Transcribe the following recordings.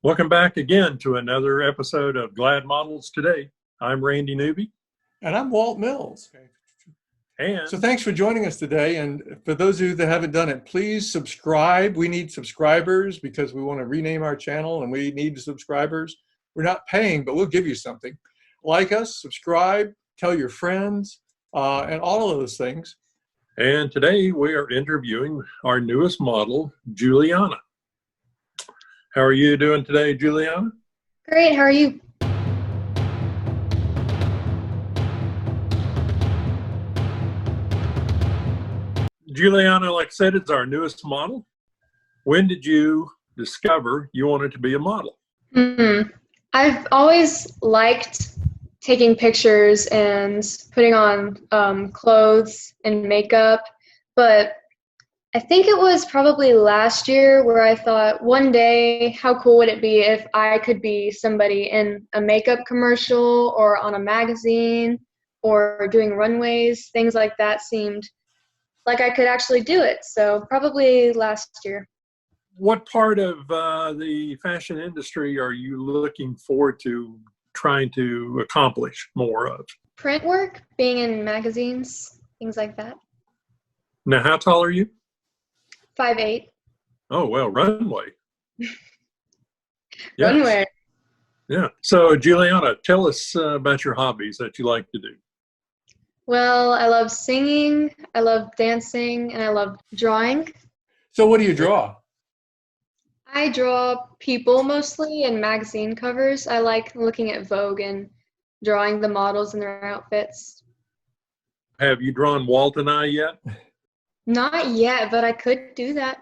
Welcome back again to another episode of Glad Models Today. I'm Randy Newby. And I'm Walt Mills. And So thanks for joining us today. And for those of you that haven't done it, please subscribe. We need subscribers because we want to rename our channel and we need subscribers. We're not paying, but we'll give you something. Like us, subscribe, tell your friends, and all of those things. And today we are interviewing our newest model, Julianna. How are you doing today, Julianna? Great, how are you? Julianna, like I said, it's our newest model. When did you discover you wanted to be a model? I've always liked taking pictures and putting on clothes and makeup, but I think it was probably last year where I thought one day, how cool would it be if I could be somebody in a makeup commercial or on a magazine or doing runways. Things like that seemed like I could actually do it. So probably last year. What part of the fashion industry are you looking forward to trying to accomplish more of? Print work, being in magazines, things like that. Now, how tall are you? 5'8". Oh, well, runway. Yes. Runway. Yeah. So, Julianna, tell us about your hobbies that you like to do. Well, I love singing, I love dancing, and I love drawing. So what do you draw? I draw people mostly in magazine covers. I like looking at Vogue and drawing the models in their outfits. Have you drawn Walt and I yet? Not yet, but I could do that.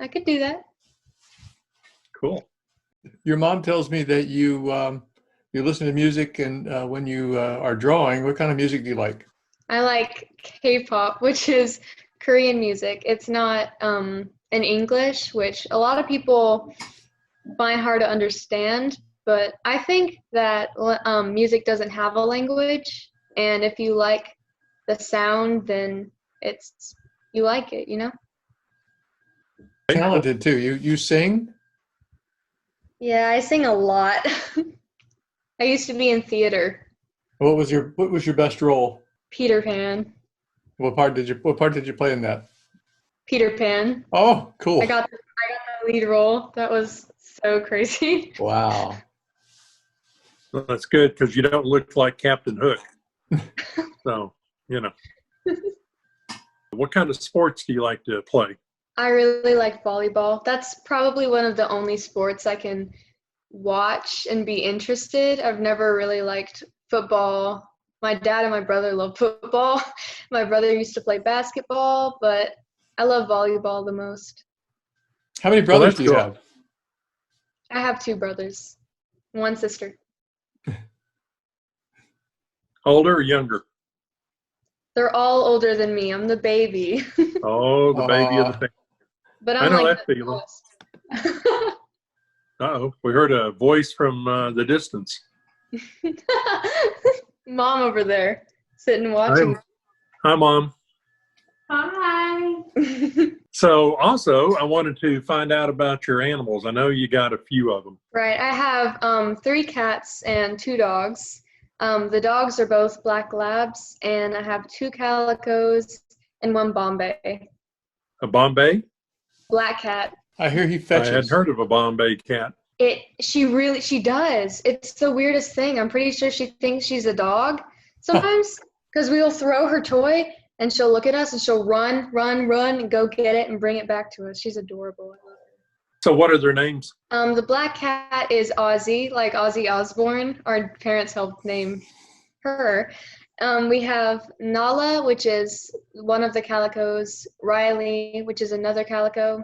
Cool. Your mom tells me that you listen to music, and when you are drawing, what kind of music do you like? I like K-pop, which is Korean music. It's not in English, which a lot of people find hard to understand, but I think that music doesn't have a language, and if you like the sound, then you like it, you know? Talented too. You sing? Yeah, I sing a lot. I used to be in theater. What was your best role? Peter Pan. What part did you play in that? Peter Pan. Oh, cool. I got the lead role. That was so crazy. Wow. Well, that's good because you don't look like Captain Hook. So, you know. What kind of sports do you like to play? I really like volleyball. That's probably one of the only sports I can watch and be interested. I've never really liked football. My dad and my brother love football. My brother used to play basketball, but I love volleyball the most. How many brothers do you have? I have 2 brothers, 1 sister. Older or younger? They're all older than me. I'm the baby. Oh, the baby of the family. But I I'm know like that feeling. Uh-oh, we heard a voice from the distance. Mom over there, sitting watching. Hi, Mom. Hi. So also, I wanted to find out about your animals. I know you got a few of them. Right. I have 3 cats and 2 dogs. The dogs are both black labs, and I have 2 calicos and 1 Bombay. A Bombay? Black cat. I hear he fetches. I hadn't heard of a Bombay cat. She does. It's the weirdest thing. I'm pretty sure she thinks she's a dog sometimes because we'll throw her toy and she'll look at us and she'll run and go get it and bring it back to us. She's adorable. I love her. So what are their names? The black cat is Ozzy, like Ozzy Osbourne. Our parents helped name her. We have Nala, which is one of the calicos, Riley, which is another calico.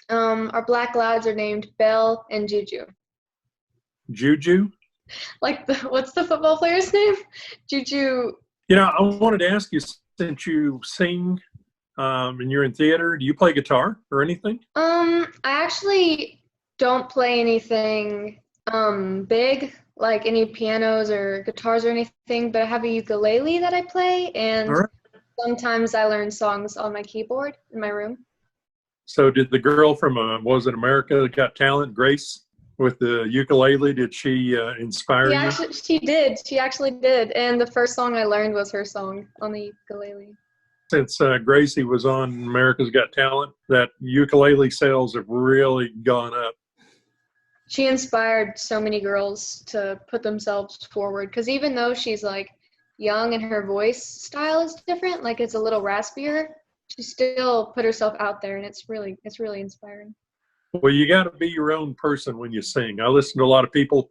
Our black lads are named Belle and Juju. Juju? Like what's the football player's name? Juju. You know, I wanted to ask you, since you sing and you're in theater, do you play guitar or anything? I actually don't play anything big, like any pianos or guitars or anything, but I have a ukulele that I play, and sometimes I learn songs on my keyboard in my room. So did the girl from, was it America Got Talent, Grace? with the ukulele? Did she inspire you? She did. She actually did. And the first song I learned was her song on the ukulele. Since Gracie was on America's Got Talent, that ukulele sales have really gone up. She inspired so many girls to put themselves forward, because even though she's like young and her voice style is different, like it's a little raspier, she still put herself out there, and it's really inspiring. Well, you got to be your own person when you sing. I listen to a lot of people,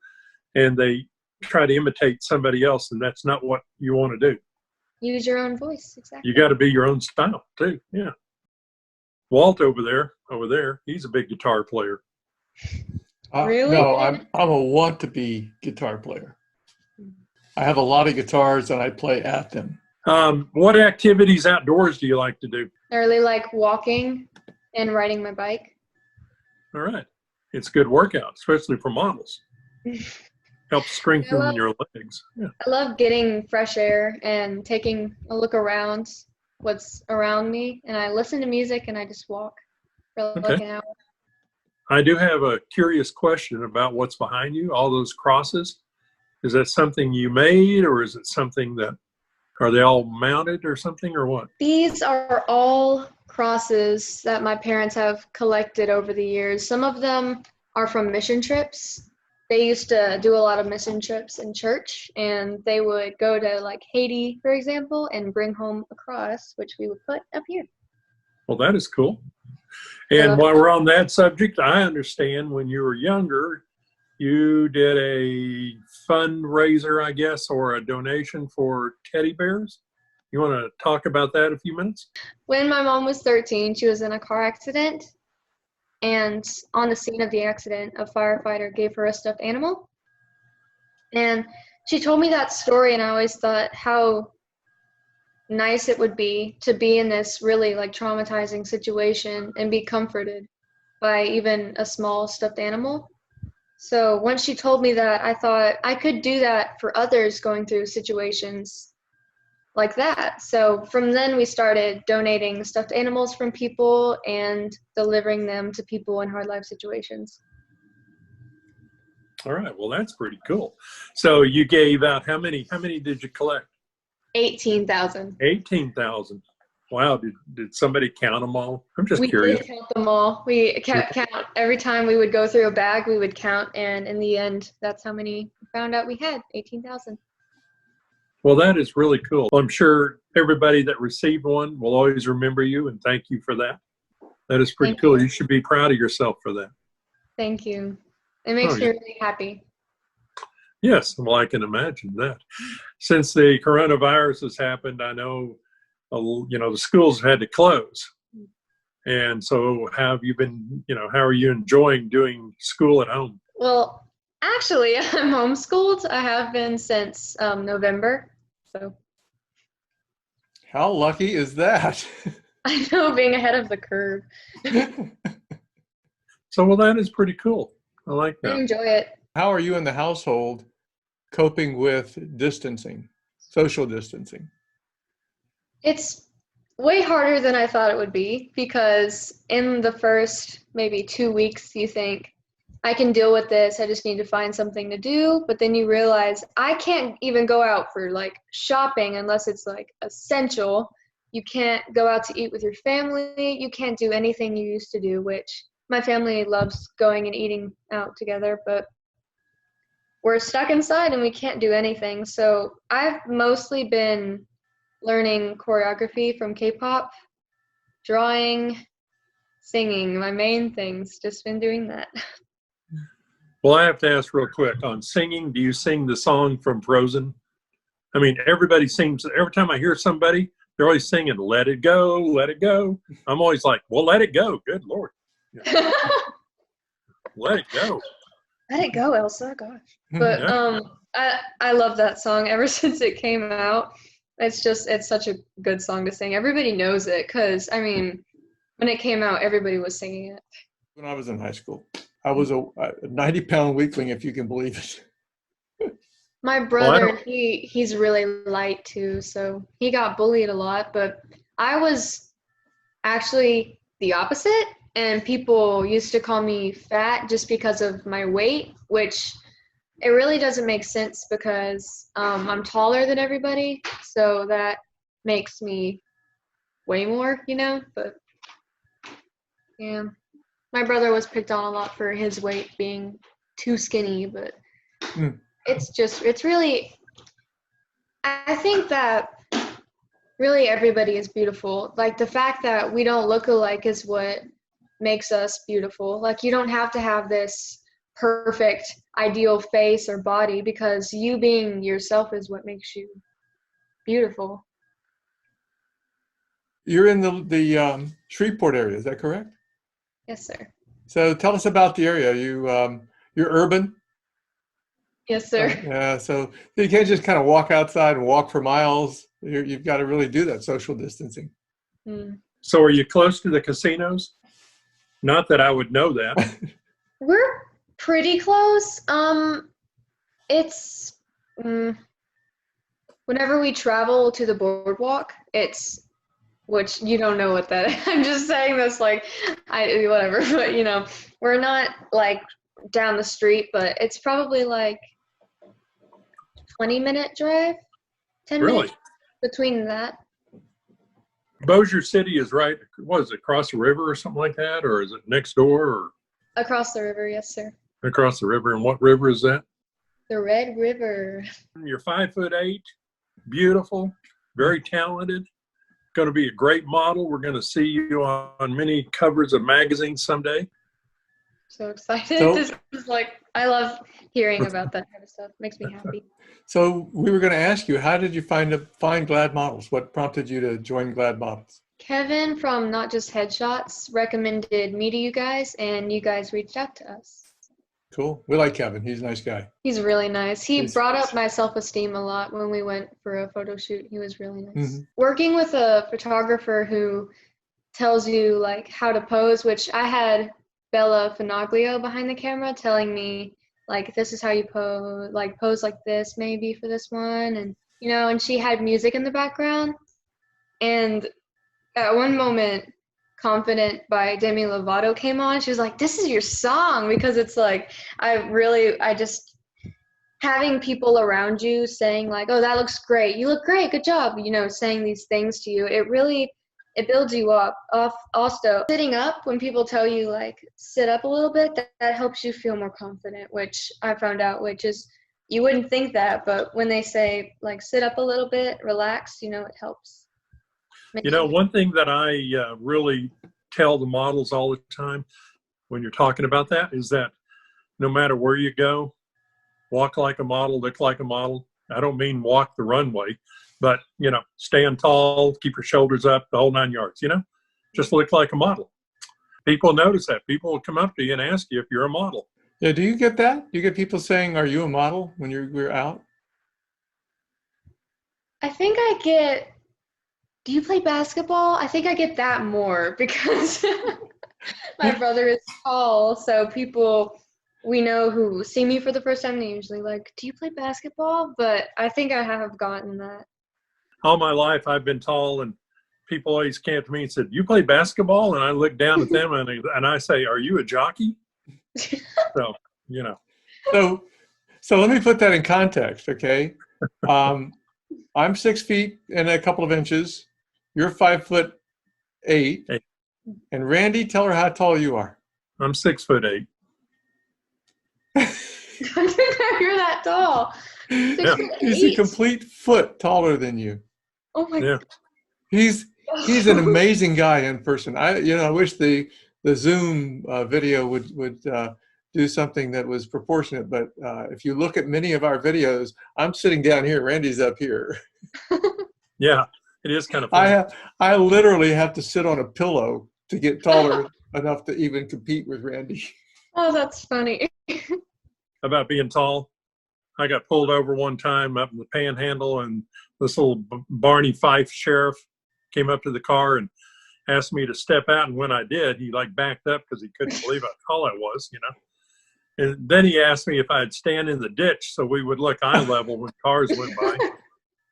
and they try to imitate somebody else, and that's not what you want to do. Use your own voice, exactly. You got to be your own style too. Yeah. Walt over there, he's a big guitar player. Really? No, I'm a want-to-be guitar player. I have a lot of guitars, and I play at them. What activities outdoors do you like to do? I really like walking and riding my bike. All right. It's a good workout, especially for models. Helps strengthen your legs. Yeah. I love getting fresh air and taking a look around what's around me, and I listen to music and I just walk for like an hour. I do have a curious question about what's behind you, all those crosses. Is that something you made, or is it something that, are they all mounted or something, or what? These are all crosses that my parents have collected over the years. Some of them are from mission trips. They used to do a lot of mission trips in church, and they would go to like Haiti, for example, and bring home a cross, which we would put up here. Well, that is cool. And while we're on that subject, I understand when you were younger, you did a fundraiser, I guess, or a donation for teddy bears. You want to talk about that a few minutes? When my mom was 13, she was in a car accident, and on the scene of the accident, a firefighter gave her a stuffed animal. And she told me that story, and I always thought how nice it would be to be in this really like traumatizing situation and be comforted by even a small stuffed animal. So once she told me that, I thought I could do that for others going through situations like that. So from then we started donating stuffed animals from people and delivering them to people in hard life situations. All right. Well, that's pretty cool. So you gave out how many did you collect? 18,000. 18,000. Wow. Did somebody count them all? I'm just curious. We did count them all. We count every time we would go through a bag, we would count, and in the end, that's how many we found out we had, 18,000. Well, that is really cool. I'm sure everybody that received one will always remember you, and thank you for that. That is pretty cool. You should be proud of yourself for that. Thank you. It makes me really happy. Yes, well, I can imagine that. Since the coronavirus has happened, I know, the schools have had to close. And so how have you been, how are you enjoying doing school at home? Well, actually, I'm homeschooled. I have been since November. So. How lucky is that? I know, being ahead of the curve. So, well, that is pretty cool. I like that. I enjoy it. How are you in the household coping with distancing, social distancing? It's way harder than I thought it would be, because in the first maybe 2 weeks you think, I can deal with this, I just need to find something to do. But then you realize I can't even go out for like shopping unless it's like essential. You can't go out to eat with your family. You can't do anything you used to do, which my family loves going and eating out together, but we're stuck inside and we can't do anything. So I've mostly been learning choreography from K-pop, drawing, singing, my main things, just been doing that. Well, I have to ask real quick on singing. Do you sing the song from Frozen? I mean, everybody sings. Every time I hear somebody, they're always singing, let it go, let it go. I'm always like, well, let it go. Good Lord. Yeah. Let it go. Let it go, Elsa, gosh. But I love that song ever since it came out. It's such a good song to sing. Everybody knows it because, I mean, when it came out, everybody was singing it. When I was in high school, I was a 90-pound weakling, if you can believe it. My brother, he's really light too, so he got bullied a lot, but I was actually the opposite, and people used to call me fat just because of my weight, which it really doesn't make sense because I'm taller than everybody, so that makes me way more, you know, but yeah. My brother was picked on a lot for his weight being too skinny, but it's really, I think that really everybody is beautiful. Like the fact that we don't look alike is what makes us beautiful. Like you don't have to have this perfect ideal face or body, because you being yourself is what makes you beautiful. You're in the Shreveport area, is that correct? Yes, sir. So tell us about the area. You're urban? Yes, sir. Yeah, so you can't just kind of walk outside and walk for miles. You've got to really do that social distancing. So are you close to the casinos? Not that I would know that. We're pretty close. It's whenever we travel to the boardwalk, which you don't know what that is. I'm just saying this like whatever, but you know, we're not like down the street, but it's probably like 20-minute drive, 10 Really? minutes between that. Bossier City is right, what is it, across the river or something like that? Or is it next door or Across the river, yes, sir. across the river? And what river is that? The Red River. You're 5'8", beautiful, very talented, going to be a great model. We're going to see you on many covers of magazines someday. So excited. So, this is like, I love hearing about that kind of stuff. Makes me happy. so we were going to ask you, how did you find GLADmodels? What prompted you to join GLADmodels? Kevin from Not Just Headshots recommended me to you guys, and you guys reached out to us. Cool. We like Kevin. He's a nice guy. He's really nice. He brought up my self-esteem a lot when we went for a photo shoot. He was really nice. Working with a photographer who tells you like how to pose, which I had Bella Finoglio behind the camera telling me like, this is how you pose, like pose like this maybe for this one, and you know, and she had music in the background. And at one moment, Confident by Demi Lovato came on. She was like, this is your song, because it's like, I just, having people around you saying like, oh, that looks great, you look great, good job, you know, saying these things to you, it builds you up. Also, sitting up, when people tell you like, sit up a little bit, that helps you feel more confident, which I found out, which is, you wouldn't think that, but when they say like, sit up a little bit, relax, you know, it helps. You know, one thing that I really tell the models all the time when you're talking about that is that no matter where you go, walk like a model, look like a model. I don't mean walk the runway, but, you know, stand tall, keep your shoulders up, the whole 9 yards, you know, just look like a model. People notice that. People will come up to you and ask you if you're a model. Yeah, do you get that? Do you get people saying, are you a model when you're out? I think I get, do you play basketball? I think I get that more because my brother is tall, so people we know who see me for the first time, they usually like, do you play basketball? But I think I have gotten that. All my life I've been tall, and people always came to me and said, you play basketball? And I look down at them and I say, are you a jockey? So, you know. So let me put that in context, okay? I'm 6 feet and a couple of inches. You're 5'8". And Randy, tell her how tall you are. I'm 6'8". I didn't know you're that tall. Yeah. He's a complete foot taller than you. Oh my God. He's an amazing guy in person. I wish the Zoom video would do something that was proportionate. But if you look at many of our videos, I'm sitting down here, Randy's up here. Yeah, it is kind of funny. I literally have to sit on a pillow to get taller enough to even compete with Randy. Oh, that's funny. About being tall, I got pulled over one time up in the Panhandle, and this little Barney Fife sheriff came up to the car and asked me to step out. And when I did, he like backed up because he couldn't believe how tall I was, you know. And then he asked me if I'd stand in the ditch so we would look eye level when cars went by.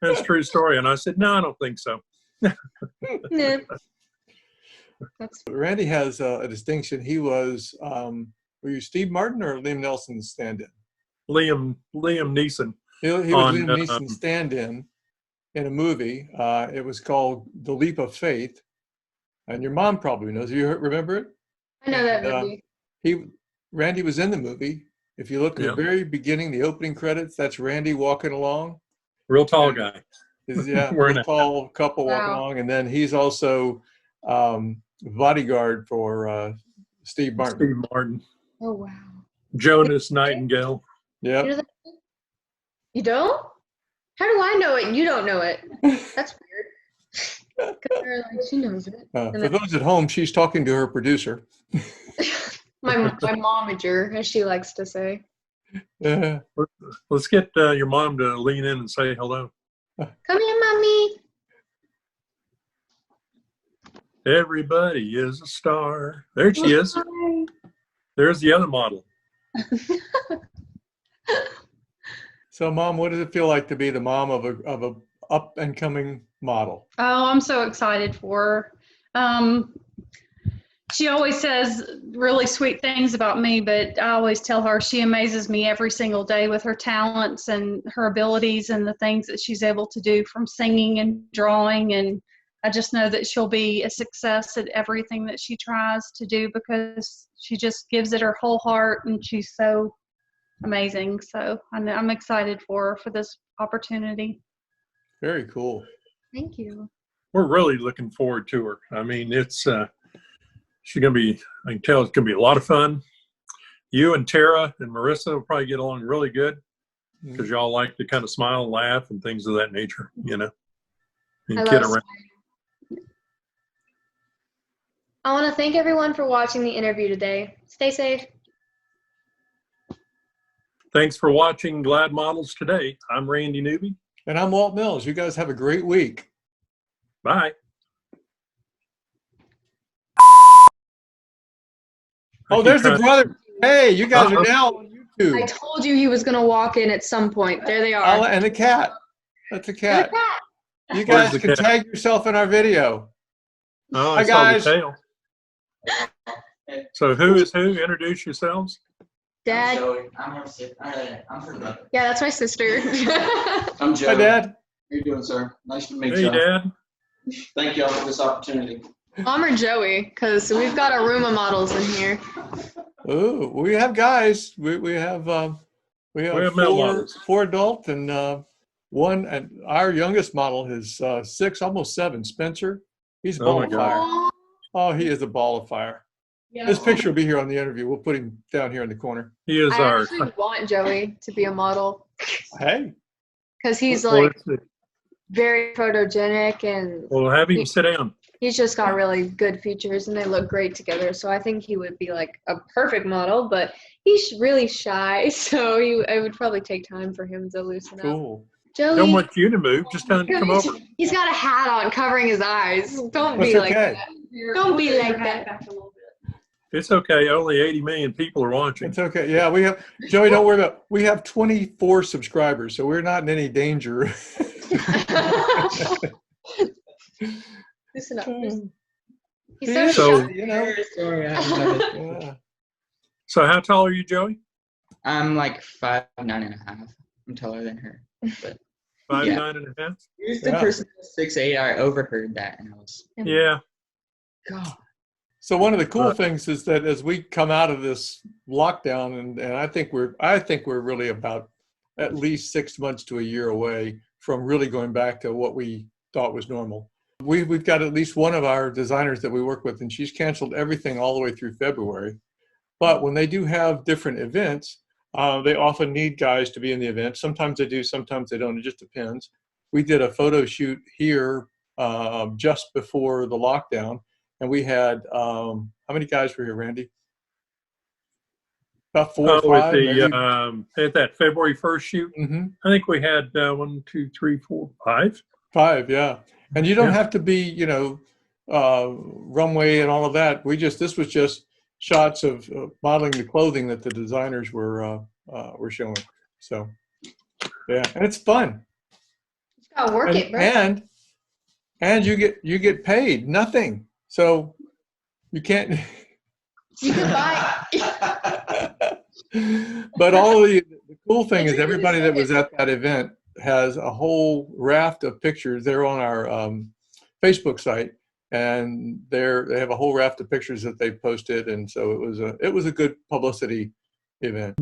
That's a true story. And I said, no, I don't think so. Yeah. That's Randy has a distinction. He was, were you Steve Martin or Liam Nelson's stand-in? Liam Neeson. He was on, Liam Neeson's stand-in a movie. It was called The Leap of Faith. And your mom probably knows. You remember it? I know that movie. Randy was in the movie. If you look at the very beginning, the opening credits, that's Randy walking along. Real tall guy. Real tall couple walking along. And then he's also bodyguard for Steve Martin. Steve Martin. Oh, wow. Jonas Nightingale. Yeah. You don't? How do I know it and you don't know it? That's weird. She knows it. For those at home, she's talking to her producer. my momager, as she likes to say. Yeah. Let's get your mom to lean in and say hello. Come here, Mommy. Everybody is a star. There she is. Hi. There's the other model. So, Mom, what does it feel like to be the mom of a up and coming model? Oh, I'm so excited for her. She always says really sweet things about me, but I always tell her she amazes me every single day with her talents and her abilities and the things that she's able to do, from singing and drawing. And I just know that she'll be a success at everything that she tries to do because she just gives it her whole heart, and she's so amazing. So I'm excited for her for this opportunity. Very cool. Thank you. We're really looking forward to her. I mean, it's she's gonna be. I can tell it's gonna be a lot of fun. You and Tara and Marissa will probably get along really good because y'all like to kind of smile and laugh and things of that nature, you know. And kid around. I want to thank everyone for watching the interview today. Stay safe. Thanks for watching Glad Models today. I'm Randy Newby. And I'm Walt Mills. You guys have a great week. Bye. Oh, there's the brother. Hey, you guys are now on YouTube. I told you he was going to walk in at some point. There they are. And the cat. That's a cat. You guys can tag yourself in our video. Oh, Hi, guys. Saw the tail. So who is who? Introduce yourselves. Dad. I'm her brother. Yeah, that's my sister. I'm Joe. Hi, Dad. How you doing, sir? Nice to meet Hey, you. Dad. Thank y'all for this opportunity. Mom or Joey, because we've got a room of models in here. Oh, we have guys. We have male four models. adult and one. And our youngest model is 6, almost 7. Spencer. He's a ball of fire. Oh, he is a ball of fire. Yeah. This picture will be here on the interview. We'll put him down here in the corner. He is I actually want Joey to be a model Hey. because he's like very photogenic and Well, have him sit down. he's just got really good features and they look great together. So I think he would be like a perfect model, but he's really shy. So it would probably take time for him to loosen up. Cool. Joey, Don't want you to move. Just tell him to come over. he's got a hat on covering his eyes. Don't That's be like okay. that. Don't be like that. Back a little bit. It's okay. Only 80 million people are watching. It's okay. Yeah, we have, Joey, don't worry about it. We have 24 subscribers, so we're not in any danger. Listen up. He's Yeah, so So- shy. you know. Yeah. So how tall are you, Joey? I'm like 5'9.5". I'm taller than her. But 5'9.5". who's the Yeah. person who's 6'8"? I overheard that and I was, Yeah. God. So one of the cool things is that as we come out of this lockdown, and I think we're really about at least 6 months to a year away from really going back to what we thought was normal. We've got at least one of our designers that we work with, and she's canceled everything all the way through February. But when they do have different events, they often need guys to be in the event. Sometimes they do, sometimes they don't. It just depends. We did a photo shoot here just before the lockdown, and we had how many guys were here, Randy? About 4 or 5. At that February 1st shoot, I think we had 1, 2, 3, 4, 5. 5, yeah. And you don't have to be, runway and all of that. This was just shots of modeling the clothing that the designers were showing. So, yeah, and it's fun. You gotta work it, bro. And you get paid nothing. So You can't. You could buy. But all the cool thing is everybody that was at that event has a whole raft of pictures. They're on our Facebook site, and they have a whole raft of pictures that they posted, and so it was a good publicity event.